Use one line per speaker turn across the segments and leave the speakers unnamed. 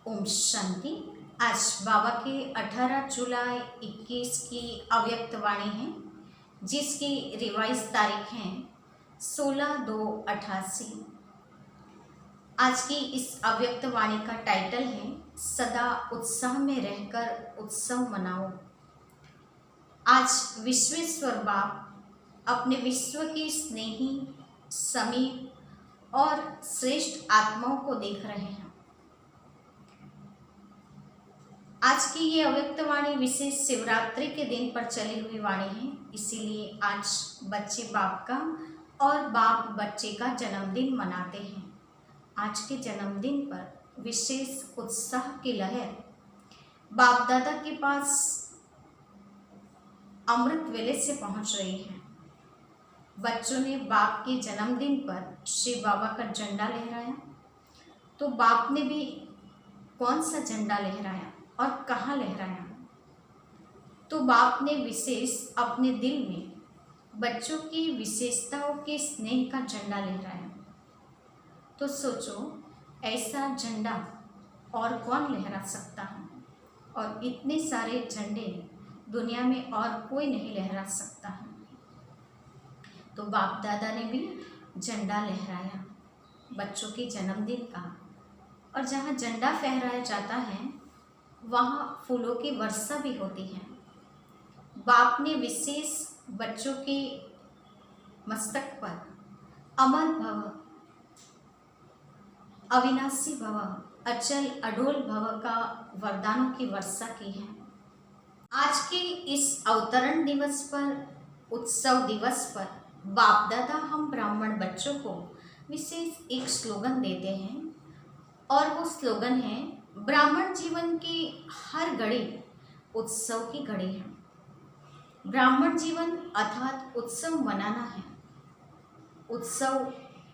ओम शांति। आज बाबा के 18 जुलाई 21 की अव्यक्त वाणी है, जिसकी रिवाइज तारीख है 16/2/88। आज की इस अव्यक्त वाणी का टाइटल है सदा उत्साह में रहकर उत्सव मनाओ। आज विश्वेश्वर बाप अपने विश्व की स्नेही, समीप और श्रेष्ठ आत्माओं को देख रहे हैं। आज की ये अव्यक्त वाणी विशेष शिवरात्रि के दिन पर चली हुई वाणी है, इसीलिए आज बच्चे बाप का और बाप बच्चे का जन्मदिन मनाते हैं। आज के जन्मदिन पर विशेष उत्साह की लहर बाप दादा के पास अमृत वेले से पहुंच रही है। बच्चों ने बाप के जन्मदिन पर शिव बाबा का झंडा लहराया, तो बाप ने भी कौन सा झंडा लहराया और कहाँ लहराया? तो बाप ने विशेष अपने दिल में बच्चों की विशेषताओं के स्नेह का झंडा लहराया। तो सोचो, ऐसा झंडा और कौन लहरा सकता है? और इतने सारे झंडे दुनिया में और कोई नहीं लहरा सकता है। तो बाप दादा ने भी झंडा लहराया बच्चों के जन्मदिन का, और जहाँ झंडा फहराया जाता है वहाँ फूलों की वर्षा भी होती है। बाप ने विशेष बच्चों के मस्तक पर अमर भव, अविनाशी भव, अचल अडोल भव का वरदानों की वर्षा की है। आज के इस अवतरण दिवस पर, उत्सव दिवस पर बाप दादा हम ब्राह्मण बच्चों को विशेष एक स्लोगन देते हैं, और वो स्लोगन है ब्राह्मण जीवन की हर घड़ी उत्सव की घड़ी है। ब्राह्मण जीवन अर्थात उत्सव मनाना है। उत्सव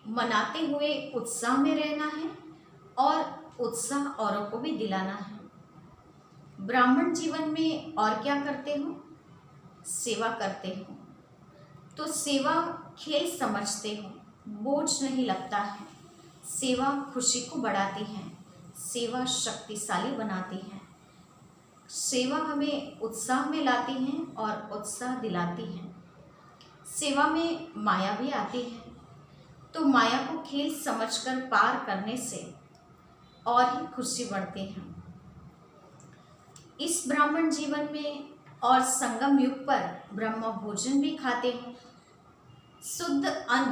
मनाते हुए उत्साह में रहना है और उत्साह औरों को भी दिलाना है। ब्राह्मण जीवन में और क्या करते हो? सेवा करते हो। तो सेवा खेल समझते हो, बोझ नहीं लगता है। सेवा खुशी को बढ़ाती है, सेवा शक्तिशाली बनाती है। सेवा हमें उत्साह में लाती है और उत्साह दिलाती है। सेवा में माया भी आती है, तो माया को खेल समझकर पार करने से और ही खुशी बढ़ती है। इस ब्राह्मण जीवन में और संगम युग पर ब्रह्म भोजन भी खाते हैं। शुद्ध अन्न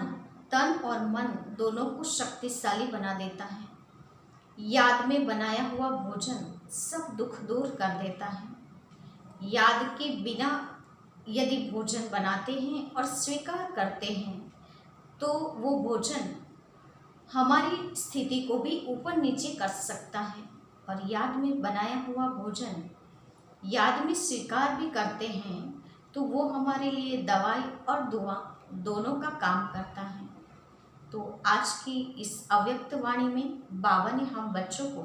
तन और मन दोनों को शक्तिशाली बना देता है। याद में बनाया हुआ भोजन सब दुख दूर कर देता है। याद के बिना यदि भोजन बनाते हैं और स्वीकार करते हैं, तो वो भोजन हमारी स्थिति को भी ऊपर नीचे कर सकता है। और याद में बनाया हुआ भोजन याद में स्वीकार भी करते हैं, तो वो हमारे लिए दवाई और दुआ दोनों का काम करता है। तो आज की इस अव्यक्त वाणी में बाबा ने हम बच्चों को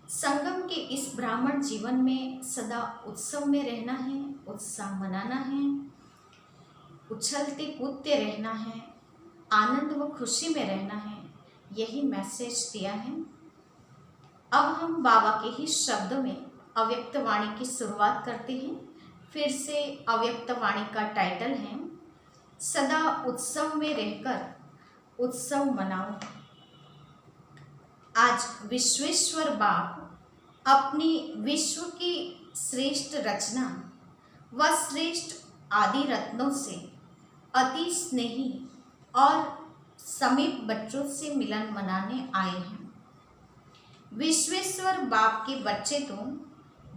संगम के इस ब्राह्मण जीवन में सदा उत्सव में रहना है, उत्साह मनाना है, उछलते कूदते रहना है, आनंद व खुशी में रहना है, यही मैसेज दिया है। अब हम बाबा के ही शब्द में अव्यक्त वाणी की शुरुआत करते हैं। फिर से अव्यक्त वाणी का टाइटल है सदा उत्सव में रहकर उत्सव मनाओ। आज विश्वेश्वर बाप अपनी विश्व की श्रेष्ठ रचना व श्रेष्ठ आदि रत्नों से अति स्नेही और समीप बच्चों से मिलन मनाने आए हैं। विश्वेश्वर बाप के बच्चे तो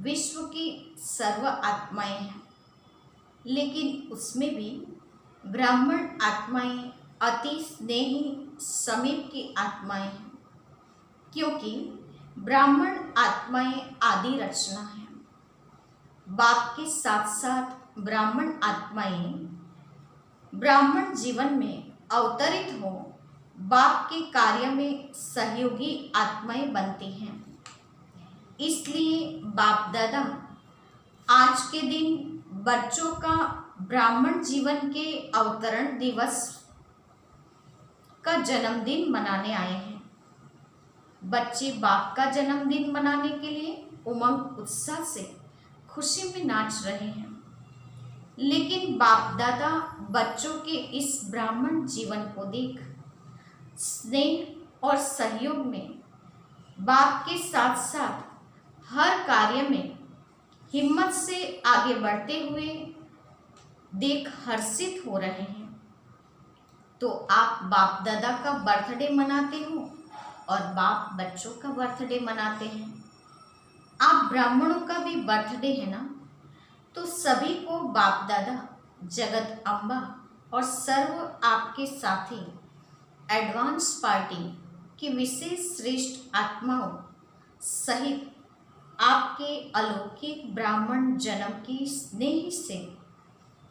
विश्व की सर्व आत्माएं हैं, लेकिन उसमें भी ब्राह्मण आत्माएं अति स्नेही समीप की आत्माएं हैं, क्योंकि ब्राह्मण आत्माएं आदि रचना है। बाप के साथ साथ ब्राह्मण आत्माएं ब्राह्मण जीवन में अवतरित हो बाप के कार्य में सहयोगी आत्माएं बनती हैं। इसलिए बाप दादा आज के दिन बच्चों का ब्राह्मण जीवन के अवतरण दिवस का जन्मदिन मनाने आए हैं। बच्चे बाप का जन्मदिन मनाने के लिए उमंग उत्साह से खुशी में नाच रहे हैं। लेकिन बाप दादा बच्चों के इस ब्राह्मण जीवन को देख स्नेह और सहयोग में बाप के साथ साथ हर कार्य में हिम्मत से आगे बढ़ते हुए देख हर्षित हो रहे हैं। तो आप बाप दादा का बर्थडे मनाते हो और बाप बच्चों का बर्थडे मनाते हैं। आप ब्राह्मणों का भी बर्थडे है ना, तो सभी को बाप दादा, जगत अम्बा और सर्व आपके साथी एडवांस पार्टी की विशेष श्रेष्ठ आत्माओं सहित आपके अलौकिक ब्राह्मण जन्म की स्नेह से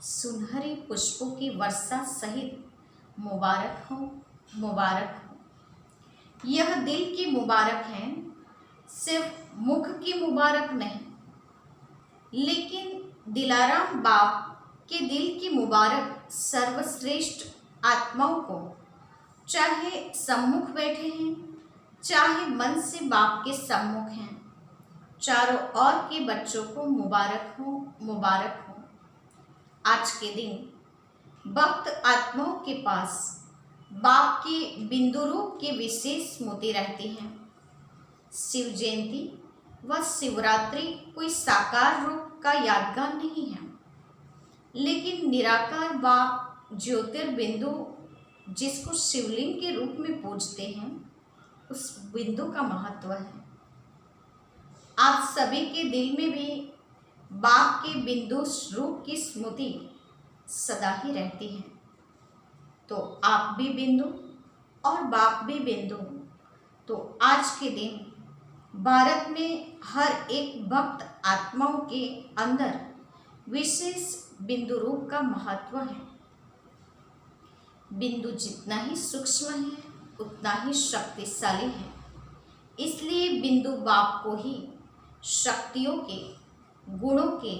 सुनहरे पुष्पों की वर्षा सहित मुबारक हो, मुबारक हो। यह दिल की मुबारक है, सिर्फ मुख की मुबारक नहीं, लेकिन दिलाराम बाप के दिल की मुबारक सर्वश्रेष्ठ आत्माओं को, चाहे सम्मुख बैठे हैं, चाहे मन से बाप के सम्मुख हैं, चारों ओर के बच्चों को मुबारक हो, मुबारक हो। आज के दिन भक्त आत्माओं के पास बाप के बिंदु रूप की विशेष स्मृति रहती है। शिव जयंती व शिवरात्रि कोई साकार रूप का यादगार नहीं है, लेकिन निराकार बाप ज्योतिर्बिंदु जिसको शिवलिंग के रूप में पूजते हैं, उस बिंदु का महत्व है। आप सभी के दिल में भी बाप के बिंदु रूप की स्मृति सदा ही रहती है। तो आप भी बिंदु और बाप भी बिंदु। तो आज के दिन भारत में हर एक भक्त आत्माओं के अंदर विशेष बिंदु रूप का महत्व है। बिंदु जितना ही सूक्ष्म है उतना ही शक्तिशाली है, इसलिए बिंदु बाप को ही शक्तियों के, गुणों के,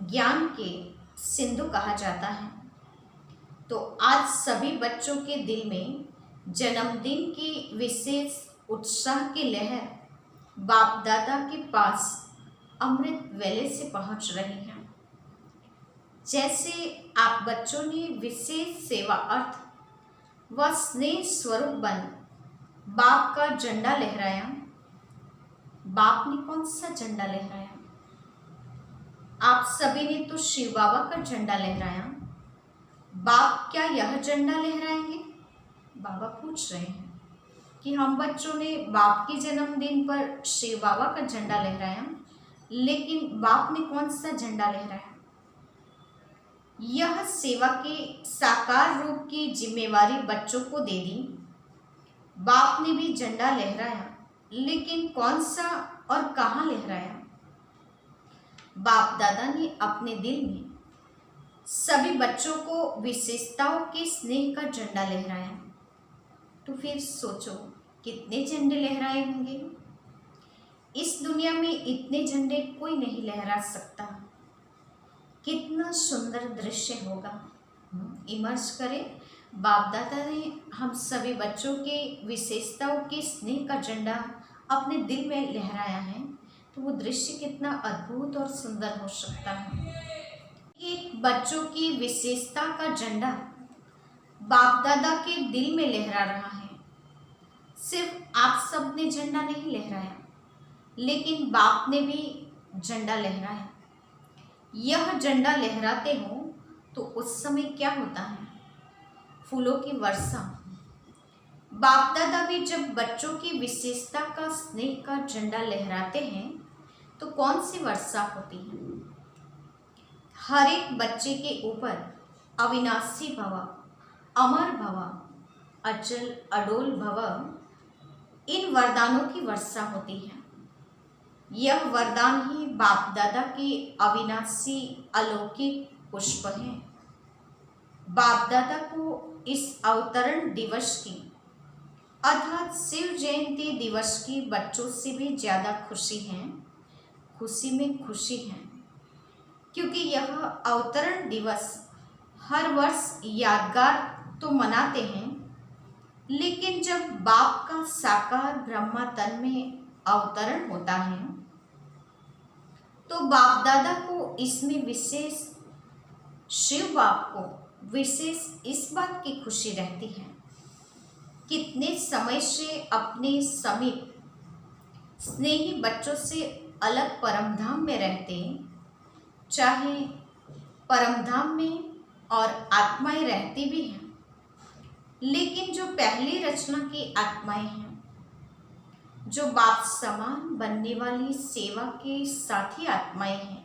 ज्ञान के सिंधु कहा जाता है। तो आज सभी बच्चों के दिल में जन्मदिन की विशेष उत्साह की लहर बाप दादा के पास अमृत वेले से पहुंच रही है। जैसे आप बच्चों ने विशेष सेवा अर्थ व स्नेह स्वरूप बन बाप का झंडा लहराया। बाप ने कौन सा झंडा लहराया? आप सभी ने तो शिव बाबा का झंडा लहराया। बाप क्या यह झंडा लहराएंगे? बाबा पूछ रहे हैं कि हम बच्चों ने बाप के जन्मदिन पर शिव बाबा का झंडा लहराया, लेकिन बाप ने कौन सा झंडा लहराया? यह सेवा के साकार रूप की जिम्मेवारी बच्चों को दे दी। बाप ने भी झंडा लहराया, लेकिन कौन सा और कहाँ लहराया? बाप दादा ने अपने दिल में सभी बच्चों को विशेषताओं के स्नेह का झंडा लहराया। तो फिर सोचो कितने झंडे लहराए होंगे। इस दुनिया में इतने झंडे कोई नहीं लहरा सकता। कितना सुंदर दृश्य होगा। इमर्ज करें, बाप दादा ने हम सभी बच्चों के विशेषताओं के स्नेह का झंडा अपने दिल में लहराया है, तो वो दृश्य कितना अद्भुत और सुंदर हो सकता है। एक बच्चों की विशेषता का झंडा बाप दादा के दिल में लहरा रहा है। सिर्फ आप सब ने झंडा नहीं लहराया, लेकिन बाप ने भी झंडा लहराया। यह झंडा लहराते हो तो उस समय क्या होता है? फूलों की वर्षा। बाप दादा भी जब बच्चों की विशेषता का स्नेह का झंडा लहराते हैं तो कौन सी वर्षा होती है? हर एक बच्चे के ऊपर अविनाशी भव, अमर भव, अचल अडोल भव, इन वरदानों की वर्षा होती है। यह वरदान ही बाप दादा के अविनाशी अलौकिक पुष्प हैं। बाप दादा को इस अवतरण दिवस की अर्थात शिव जयंती दिवस की बच्चों से भी ज़्यादा खुशी है। खुशी में खुशी है, क्योंकि यह अवतरण दिवस हर वर्ष यादगार तो मनाते हैं, लेकिन जब बाप का साकार ब्रह्मा तन में अवतरण होता है तो बाप दादा को इसमें विशेष, शिव बाप को विशेष इस बात की खुशी रहती है कितने समय से अपने समीप स्नेही बच्चों से अलग परमधाम में रहते, चाहे परमधाम में और आत्माएं रहती भी हैं, लेकिन जो पहली रचना की आत्माएं हैं, जो बाप समान बनने वाली सेवा के साथी आत्माएं हैं,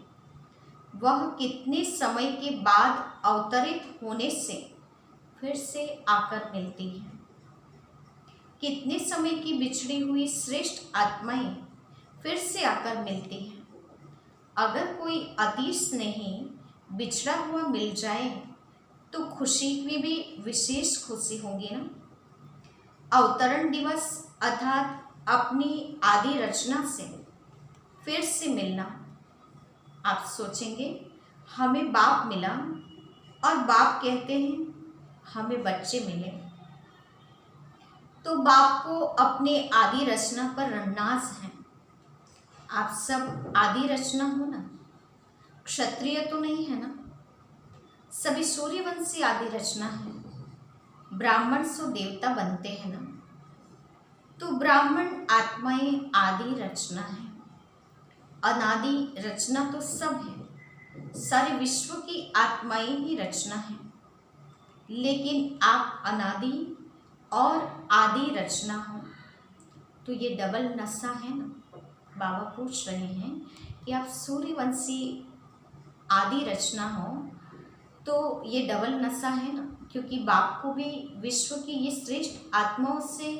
वह कितने समय के बाद अवतरित होने से फिर से आकर मिलती हैं। कितने समय की बिछड़ी हुई श्रेष्ठ आत्माएं फिर से आकर मिलती हैं। अगर कोई अति स्नेही बिछड़ा हुआ मिल जाए तो खुशी में भी विशेष खुशी होगी ना। अवतरण दिवस अर्थात अपनी आदि रचना से फिर से मिलना। आप सोचेंगे हमें बाप मिला और बाप कहते हैं हमें बच्चे मिले, तो बाप को अपने आदि रचना पर नाज है। आप सब आदि रचना हो ना, क्षत्रिय तो नहीं है ना, सभी सूर्यवंशी आदि रचना है। ब्राह्मण सो देवता बनते हैं ना, तो ब्राह्मण आत्माएं आदि रचना है। अनादि रचना तो सब है, सारे विश्व की आत्माएं ही रचना है, लेकिन आप अनादि और आदि रचना हो, तो ये डबल नशा है ना। बाबा पूछ रहे हैं कि आप सूर्यवंशी आदि रचना हो, तो ये डबल नशा है ना, क्योंकि बाप को भी विश्व की ये श्रेष्ठ आत्माओं से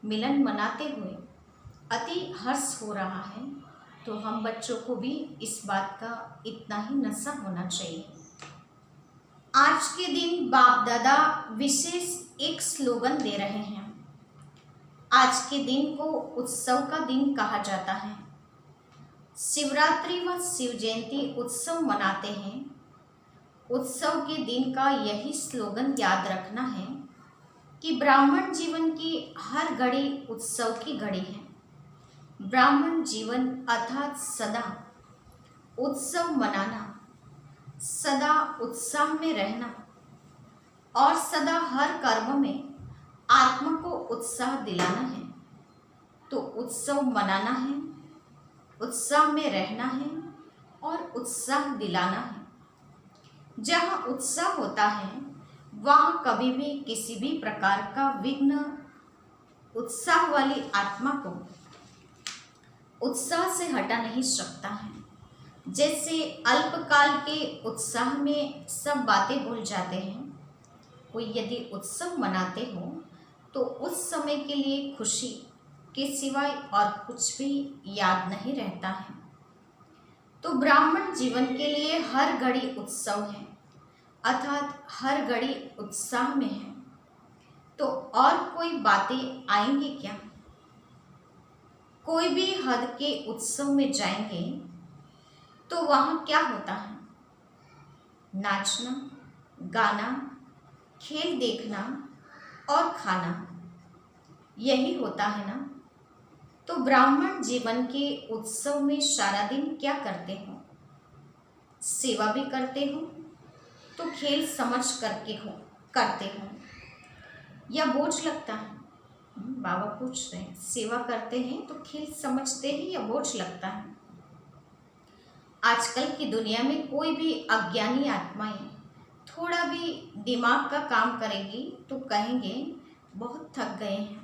मिलन मनाते हुए अति हर्ष हो रहा है, तो हम बच्चों को भी इस बात का इतना ही नशा होना चाहिए। आज के दिन बाप दादा विशेष एक स्लोगन दे रहे हैं। आज के दिन को उत्सव का दिन कहा जाता है। शिवरात्रि व शिव जयंती उत्सव मनाते हैं। उत्सव के दिन का यही स्लोगन याद रखना है कि ब्राह्मण जीवन की हर घड़ी उत्सव की घड़ी है। ब्राह्मण जीवन अर्थात सदा उत्सव मनाना, सदा उत्साह में रहना और सदा हर कर्म में आत्मा को उत्साह दिलाना है। तो उत्सव मनाना है, उत्साह में रहना है और उत्साह दिलाना है। जहाँ उत्साह होता है वहाँ कभी भी किसी भी प्रकार का विघ्न उत्साह वाली आत्मा को उत्साह से हटा नहीं सकता है। जैसे अल्पकाल के उत्साह में सब बातें भूल जाते हैं, कोई यदि उत्सव मनाते हो तो उस समय के लिए खुशी के सिवाय और कुछ भी याद नहीं रहता है। तो ब्राह्मण जीवन के लिए हर घड़ी उत्सव है, अर्थात हर घड़ी उत्साह में है। तो और कोई बातें आएंगी क्या? कोई भी हद के उत्सव में जाएंगे तो वहाँ क्या होता है? नाचना, गाना, खेल देखना और खाना, यही होता है ना। तो ब्राह्मण जीवन के उत्सव में सारा दिन क्या करते हो? सेवा भी करते हो तो खेल समझ करते हो या बोझ लगता है? बाबा पूछ रहे हैं, सेवा करते हैं तो खेल समझते हैं या बोझ लगता है? आजकल की दुनिया में कोई भी अज्ञानी आत्माएं थोड़ा भी दिमाग का काम करेगी तो कहेंगे बहुत थक गए हैं।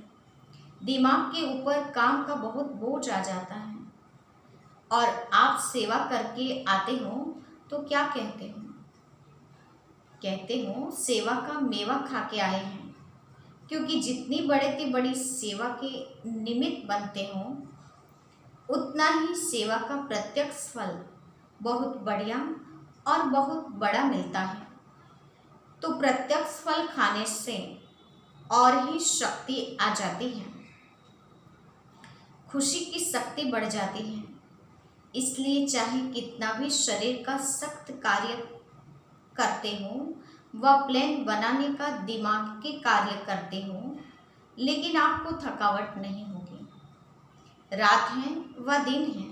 दिमाग के ऊपर काम का बहुत बोझ आ जाता है। और आप सेवा करके आते हो तो क्या कहते हो? कहते हो सेवा का मेवा खा के आए हैं, क्योंकि जितनी बड़ी सेवा के निमित्त बनते हो उतना ही सेवा का प्रत्यक्ष फल बहुत बढ़िया और बहुत बड़ा मिलता है। तो प्रत्यक्ष फल खाने से और ही शक्ति आ जाती है, खुशी की शक्ति बढ़ जाती है। इसलिए चाहे कितना भी शरीर का सख्त कार्य करते हो व प्लान बनाने का दिमाग के कार्य करते हो, लेकिन आपको थकावट नहीं होगी। रात है व दिन है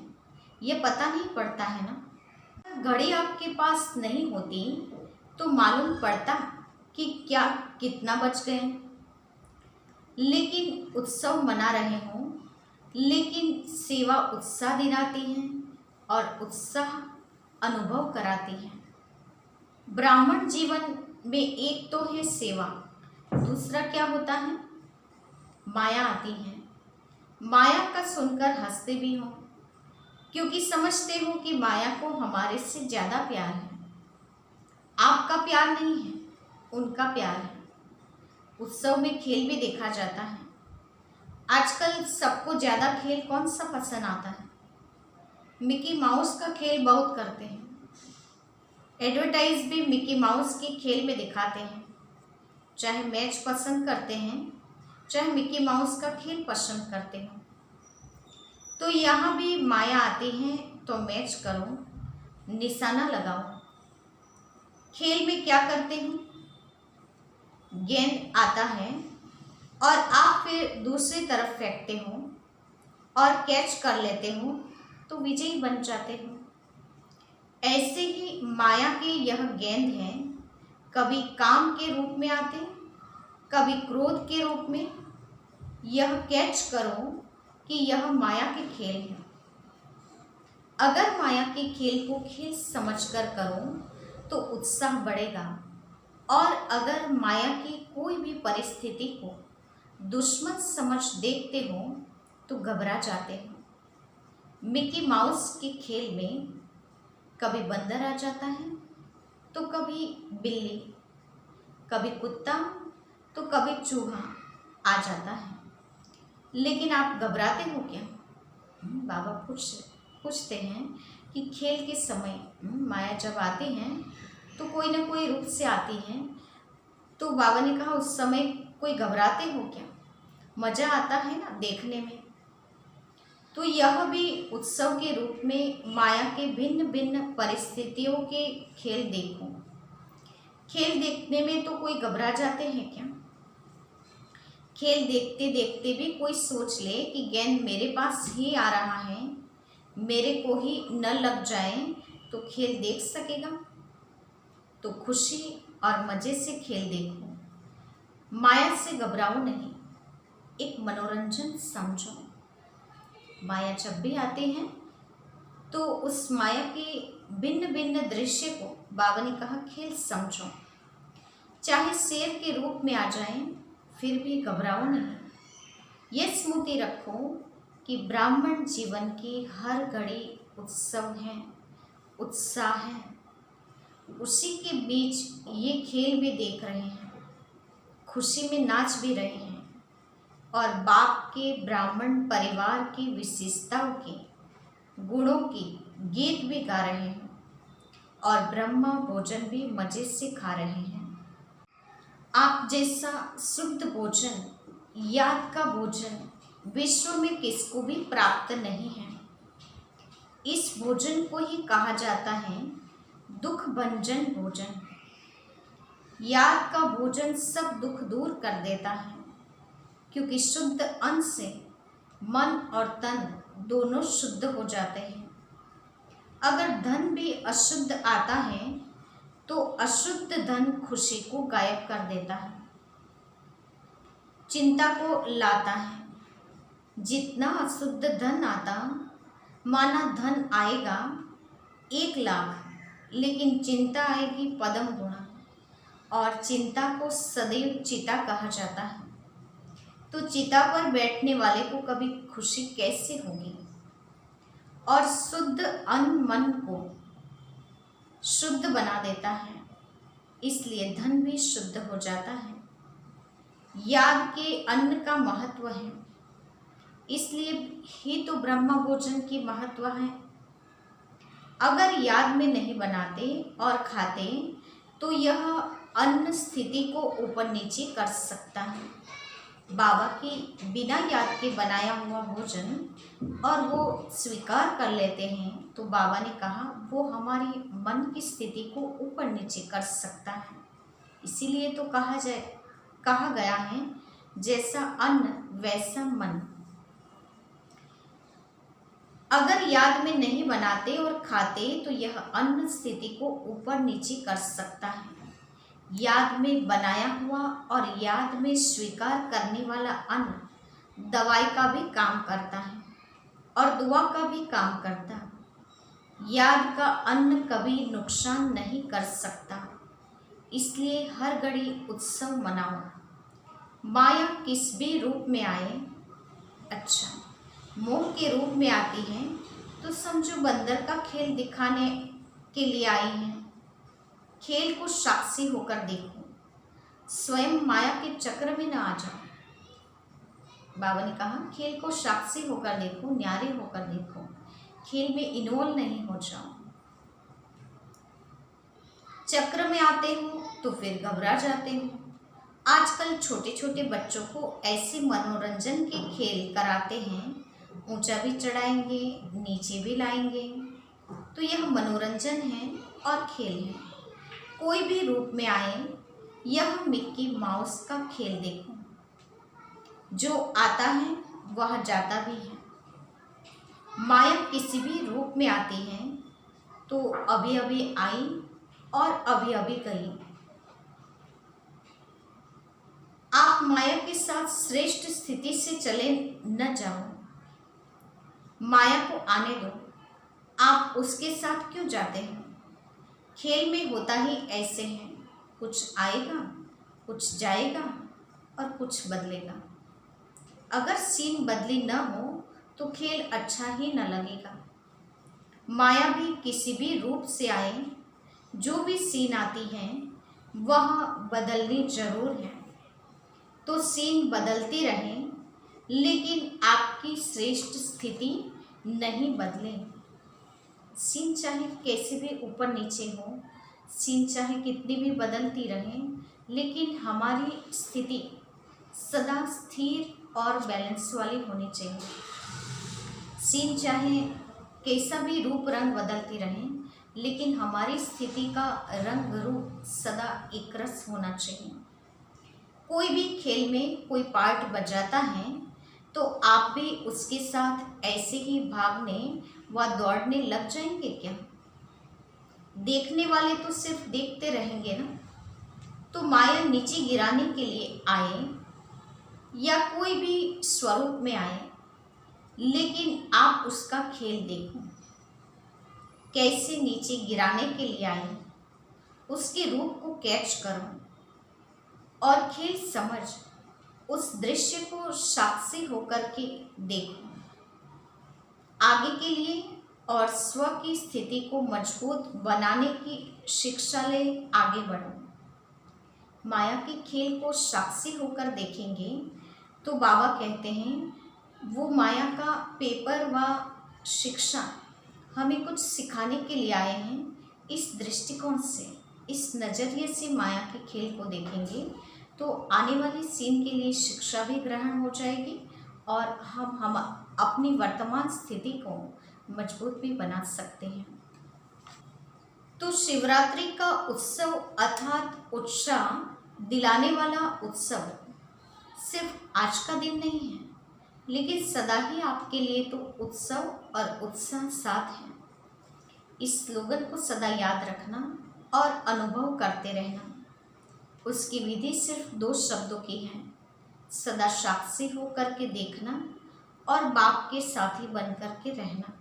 ये पता नहीं पड़ता है ना। घड़ी आपके पास नहीं होती तो मालूम पड़ता कि क्या कितना बच गए। लेकिन उत्सव मना रहे हों, लेकिन सेवा उत्साह दिलाती है और उत्साह अनुभव कराती है। ब्राह्मण जीवन में एक तो है सेवा, दूसरा क्या होता है, माया आती है। माया का सुनकर हंसते भी हो, क्योंकि समझते हो कि माया को हमारे से ज़्यादा प्यार है। आपका प्यार नहीं है, उनका प्यार है। उत्सव में खेल भी देखा जाता है। आजकल सबको ज़्यादा खेल कौन सा पसंद आता है? मिकी माउस का खेल बहुत करते हैं। एडवर्टाइज भी मिकी माउस के खेल में दिखाते हैं। चाहे मैच पसंद करते हैं, चाहे मिकी माउस का खेल पसंद करते हो, तो यहाँ भी माया आती है तो मैच करो, निशाना लगाओ। खेल में क्या करते हो, गेंद आता है और आप फिर दूसरी तरफ फेंकते हो और कैच कर लेते हो तो विजयी बन जाते हो। ऐसे ही माया की यह गेंद है, कभी काम के रूप में आते, कभी क्रोध के रूप में। यह कैच करो कि यह माया के खेल है। अगर माया के खेल को खेल समझकर करो तो उत्साह बढ़ेगा, और अगर माया की कोई भी परिस्थिति को दुश्मन समझ देखते हो तो घबरा जाते हो। मिकी माउस के खेल में कभी बंदर आ जाता है तो कभी बिल्ली, कभी कुत्ता तो कभी चूहा आ जाता है, लेकिन आप घबराते हो क्या? बाबा पूछते हैं कि खेल के समय माया जब आती हैं तो कोई ना कोई रूप से आती हैं, तो बाबा ने कहा उस समय कोई घबराते हो क्या? मज़ा आता है ना देखने में। तो यह भी उत्सव के रूप में माया के भिन्न भिन्न परिस्थितियों के खेल देखो। खेल देखने में तो कोई घबरा जाते हैं क्या? खेल देखते देखते भी कोई सोच ले कि गेंद मेरे पास ही आ रहा है, मेरे को ही न लग जाए तो खेल देख सकेगा? तो खुशी और मज़े से खेल देखो, माया से घबराओ नहीं, एक मनोरंजन समझो। माया जब भी आती है तो उस माया के भिन्न भिन्न दृश्य को बाबा ने कहा खेल समझो। चाहे शेर के रूप में आ जाएं फिर भी घबराओ नहीं। ये स्मृति रखो कि ब्राह्मण जीवन की हर घड़ी उत्सव है, उत्साह है। उसी के बीच ये खेल भी देख रहे हैं, खुशी में नाच भी रहे हैं, और बाप के ब्राह्मण परिवार की विशेषताओं के गुणों की गीत भी गा रहे हैं, और ब्रह्मा भोजन भी मज़े से खा रहे हैं। आप जैसा शुद्ध भोजन, याद का भोजन विश्व में किसको भी प्राप्त नहीं है। इस भोजन को ही कहा जाता है दुख भंजन भोजन। याद का भोजन सब दुख दूर कर देता है, क्योंकि शुद्ध अन्न से मन और तन दोनों शुद्ध हो जाते हैं। अगर धन भी अशुद्ध आता है तो अशुद्ध धन खुशी को गायब कर देता है, चिंता को लाता है। जितना अशुद्ध धन आता, माना धन आएगा 1,00,000, लेकिन चिंता आएगी पदम गुणा, और चिंता को सदैव चिता कहा जाता है। तो चिता पर बैठने वाले को कभी खुशी कैसे होगी? और शुद्ध अन्न मन को शुद्ध बना देता है, इसलिए धन भी शुद्ध हो जाता है। याद के अन्न का महत्व है, इसलिए ही तो ब्रह्म भोजन की महत्व है। अगर याद में नहीं बनाते और खाते तो यह अन्न स्थिति को ऊपर नीचे कर सकता है। बाबा की बिना याद के बनाया हुआ भोजन और वो स्वीकार कर लेते हैं तो बाबा ने कहा वो हमारी मन की स्थिति को ऊपर नीचे कर सकता है। इसीलिए तो कहा गया है जैसा अन्न वैसा मन। अगर याद में नहीं बनाते और खाते तो यह अन्न स्थिति को ऊपर नीचे कर सकता है। याद में बनाया हुआ और याद में स्वीकार करने वाला अन्न दवाई का भी काम करता है और दुआ का भी काम करता है। याद का अन्न कभी नुकसान नहीं कर सकता, इसलिए हर घड़ी उत्सव मनाओ। माया किस भी रूप में आए, अच्छा मोह के रूप में आती है तो समझो बंदर का खेल दिखाने के लिए आई है। खेल को साक्षी होकर देखो, स्वयं माया के चक्र में न आ जाओ। बाबा ने कहा खेल को साक्षी होकर देखो, न्यारे होकर देखो, खेल में इन्वॉल्व नहीं हो जाओ। चक्र में आते हो तो फिर घबरा जाते हो। आजकल छोटे छोटे बच्चों को ऐसे मनोरंजन के खेल कराते हैं, ऊंचा भी चढ़ाएंगे नीचे भी लाएंगे, तो यह मनोरंजन है और खेल है। कोई भी रूप में आए, यह मिक्की माउस का खेल देखो, जो आता है वह जाता भी है। माया किसी भी रूप में आती है तो अभी अभी आई और अभी अभी गई। आप माया के साथ श्रेष्ठ स्थिति से चले न जाओ, माया को आने दो। आप उसके साथ क्यों जाते हैं? खेल में होता ही ऐसे है, कुछ आएगा कुछ जाएगा और कुछ बदलेगा। अगर सीन बदली न हो तो खेल अच्छा ही न लगेगा। माया भी किसी भी रूप से आए, जो भी सीन आती है वह बदलनी जरूर है, तो सीन बदलती रहे लेकिन आपकी श्रेष्ठ स्थिति नहीं बदले। सीन चाहे कैसे भी ऊपर नीचे हो, सीन चाहे कितनी भी बदलती रहे, लेकिन हमारी स्थिति सदा स्थिर और बैलेंस वाली होनी चाहिए। सीन चाहे कैसा भी रूप रंग बदलती रहे, लेकिन हमारी स्थिति का रंग रूप सदा एक रस होना चाहिए। कोई भी खेल में कोई पार्ट बजाता है तो आप भी उसके साथ ऐसे ही भागने व दौड़ने लग जाएंगे क्या? देखने वाले तो सिर्फ देखते रहेंगे ना। तो माया नीचे गिराने के लिए आए या कोई भी स्वरूप में आए, लेकिन आप उसका खेल देखो, कैसे नीचे गिराने के लिए आए, उसके रूप को कैच करो और खेल समझ उस दृश्य को साक्षी होकर के देखो। आगे के लिए और स्व की स्थिति को मजबूत बनाने की शिक्षा ले आगे बढ़ो। माया के खेल को साक्षी होकर देखेंगे तो बाबा कहते हैं वो माया का पेपर व शिक्षा हमें कुछ सिखाने के लिए आए हैं। इस दृष्टिकोण से, इस नज़रिए से माया के खेल को देखेंगे तो आने वाले सीन के लिए शिक्षा भी ग्रहण हो जाएगी और हम अपनी वर्तमान स्थिति को मजबूत भी बना सकते हैं। तो शिवरात्रि का उत्सव अर्थात उत्साह दिलाने वाला उत्सव सिर्फ आज का दिन नहीं है, लेकिन सदा ही आपके लिए तो उत्सव और उत्साह साथ है। इस स्लोगन को सदा याद रखना और अनुभव करते रहना। उसकी विधि सिर्फ 2 शब्दों की है, सदा साक्षी होकर के देखना और बाप के साथी बनकर के रहना।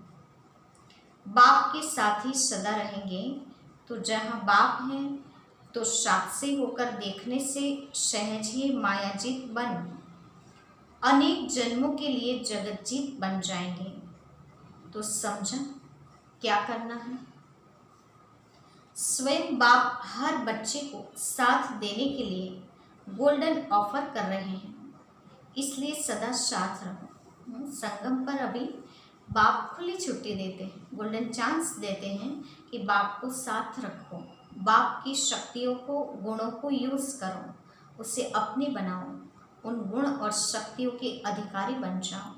बाप के साथी सदा रहेंगे तो जहाँ बाप हैं तो साक्षी होकर देखने से सहज ही मायाजीत बन अनेक जन्मों के लिए जगतजीत बन जाएंगे। तो समझा क्या करना है? स्वयं बाप हर बच्चे को साथ देने के लिए गोल्डन ऑफर कर रहे हैं, इसलिए सदा साथ रहो। संगम पर अभी बाप खुली छुट्टी देते हैं, गोल्डन चांस देते हैं कि बाप को साथ रखो, बाप की शक्तियों को, गुणों को यूज़ करो, उसे अपने बनाओ, उन गुण और शक्तियों के अधिकारी बन जाओ।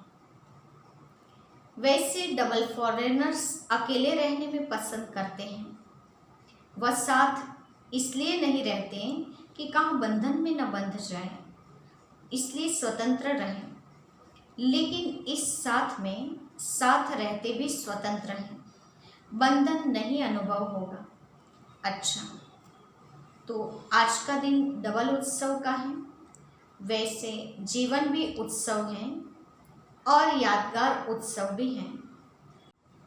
वैसे डबल फॉरेनर्स अकेले रहने में पसंद करते हैं। वह साथ इसलिए नहीं रहते कि कहाँ बंधन में न बंध जाए। इसलिए स्वतंत्र रहें, लेकिन इस साथ में साथ रहते भी स्वतंत्र हैं, बंधन नहीं अनुभव होगा। अच्छा, तो आज का दिन डबल उत्सव का है। वैसे जीवन भी उत्सव है और यादगार उत्सव भी है।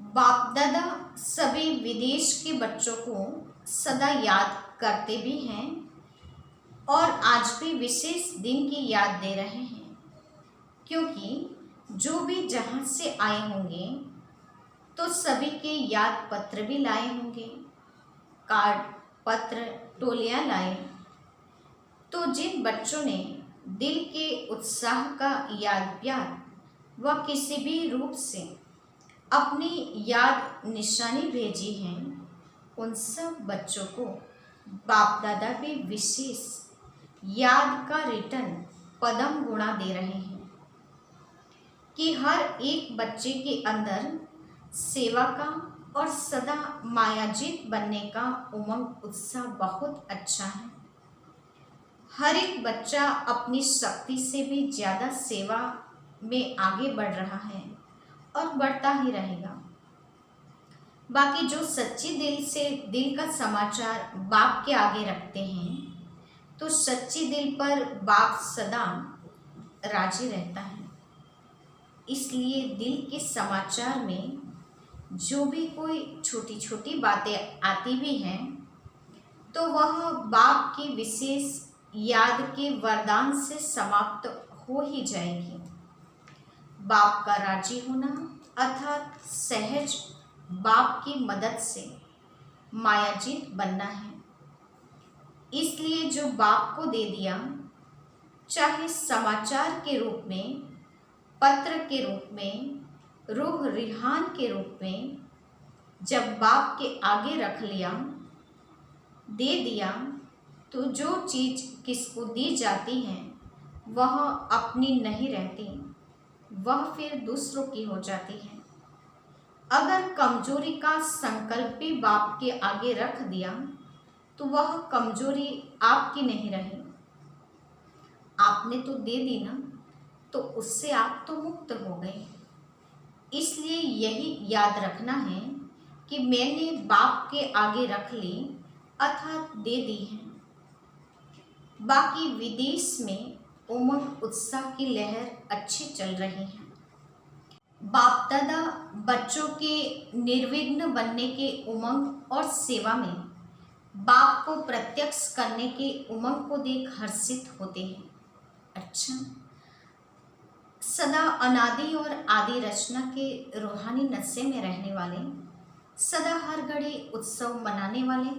बाप दादा सभी विदेश के बच्चों को सदा याद करते भी हैं और आज भी विशेष दिन की याद दे रहे हैं, क्योंकि जो भी जहाँ से आए होंगे तो सभी के याद पत्र भी लाए होंगे, कार्ड, पत्र, टोलियाँ लाए। तो जिन बच्चों ने दिल के उत्साह का याद प्यार व किसी भी रूप से अपनी याद निशानी भेजी हैं, उन सब बच्चों को बाप दादा भी विशेष याद का रिटर्न पदम गुणा दे रहे हैं कि हर एक बच्चे के अंदर सेवा का और सदा मायाजीत बनने का उमंग उत्साह बहुत अच्छा है। हर एक बच्चा अपनी शक्ति से भी ज़्यादा सेवा में आगे बढ़ रहा है और बढ़ता ही रहेगा। बाकी जो सच्ची दिल से दिल का समाचार बाप के आगे रखते हैं, तो सच्ची दिल पर बाप सदा राजी रहता है। इसलिए दिल के समाचार में जो भी कोई छोटी छोटी बातें आती भी हैं, तो वह बाप की विशेष याद के वरदान से समाप्त हो ही जाएगी। बाप का राजी होना अर्थात सहज बाप की मदद से मायाजीत बनना है। इसलिए जो बाप को दे दिया, चाहे समाचार के रूप में, पत्र के रूप में, रूह रिहान के रूप में, जब बाप के आगे रख लिया, दे दिया, तो जो चीज़ किसको दी जाती है वह अपनी नहीं रहती, वह फिर दूसरों की हो जाती है। अगर कमजोरी का संकल्प भी बाप के आगे रख दिया, तो वह कमजोरी आपकी नहीं रही। आपने तो दे दी ना, तो उससे आप तो मुक्त हो गए। इसलिए यही याद रखना है कि मैंने बाप के आगे रख ली अर्थात दे दी है। बाकी विदेश में उमंग उत्साह की लहर अच्छी चल रही है। बाप दादा बच्चों के निर्विघ्न बनने के उमंग और सेवा में बाप को प्रत्यक्ष करने के उमंग को देख हर्षित होते हैं। अच्छा, सदा अनादि और आदि रचना के रूहानी नशे में रहने वाले, सदा हर घड़ी उत्सव मनाने वाले,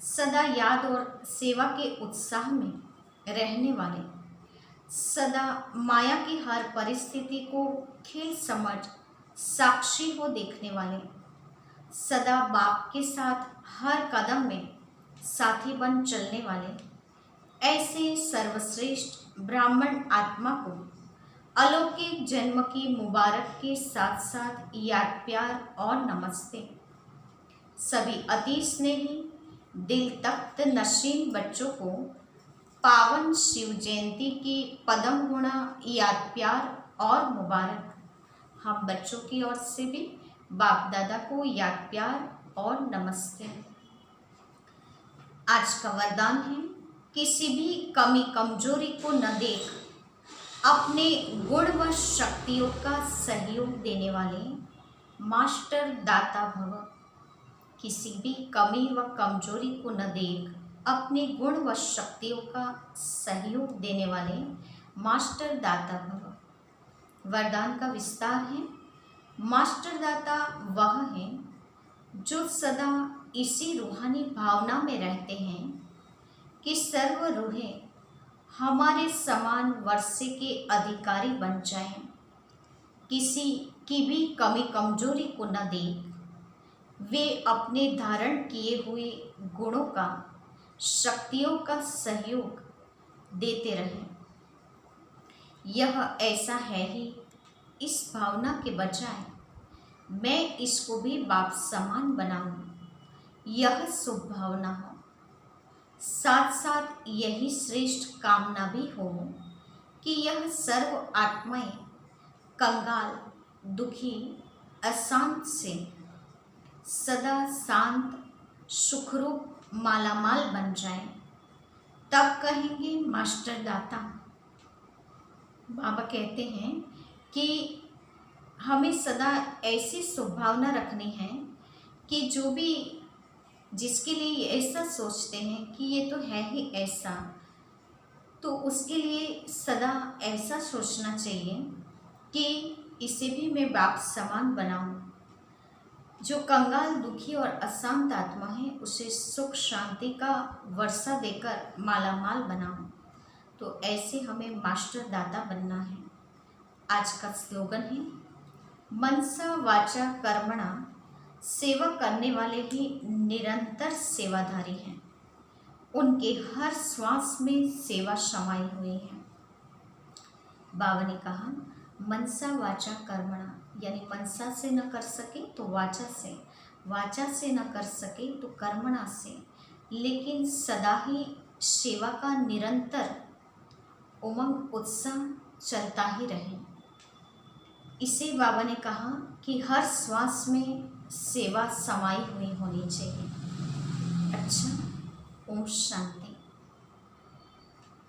सदा याद और सेवा के उत्साह में रहने वाले, सदा माया की हर परिस्थिति को खेल समझ साक्षी हो देखने वाले, सदा बाप के साथ हर कदम में साथी बन चलने वाले, ऐसे सर्वश्रेष्ठ ब्राह्मण आत्मा को अलौकिक जन्म की मुबारक के साथ साथ याद प्यार और नमस्ते। सभी अति स्नेही दिल तख्त नशीन बच्चों को पावन शिव जयंती की पदम गुणा याद प्यार और मुबारक। हम बच्चों की ओर से भी बाप दादा को याद प्यार और नमस्ते। आज का वरदान है, किसी भी कमी कमजोरी को न देख अपने गुण व शक्तियों का सहयोग देने वाले मास्टर दाता भव। किसी भी कमी व कमजोरी को न देख अपने गुण व शक्तियों का सहयोग देने वाले मास्टर दाता भव। वरदान का विस्तार है, मास्टर दाता वह है जो सदा इसी रूहानी भावना में रहते हैं कि सर्व रूहें हमारे समान वर्षे के अधिकारी बन जाएं। किसी की भी कमी कमजोरी को न देख वे अपने धारण किए हुए गुणों का, शक्तियों का सहयोग देते रहें। यह ऐसा है ही, इस भावना के बजाय मैं इसको भी बाप समान बनाऊं, यह शुभ भावना हो। साथ साथ यही श्रेष्ठ कामना भी हो कि यह सर्व आत्माएं कंगाल, दुखी, अशांत से सदा शांत, सुखरूप, मालामाल बन जाएं, तब कहेंगे मास्टर दाता। बाबा कहते हैं कि हमें सदा ऐसी स्वभावना रखनी है कि जो भी जिसके लिए ऐसा सोचते हैं कि ये तो है ही ऐसा, तो उसके लिए सदा ऐसा सोचना चाहिए कि इसे भी मैं बाप समान बनाऊं। जो कंगाल, दुखी और अशांत आत्मा है उसे सुख शांति का वर्षा देकर मालामाल बनाऊं। तो ऐसे हमें मास्टर दाता बनना है। आज का स्लोगन है, मनसा वाचा कर्मणा, सेवा करने वाले ही निरंतर सेवाधारी हैं। उनके हर श्वास में सेवा समाई हुई है। बाबा ने कहा, मनसा वाचा कर्मणा, यानी मनसा से न कर सके तो वाचा से न कर सके तो कर्मणा से, लेकिन सदा ही सेवा का निरंतर उमंग उत्साह चलता ही रहे। इसे बाबा ने कहा कि हर श्वास में सेवा समाई हुई होनी चाहिए। अच्छा, ओम शांति।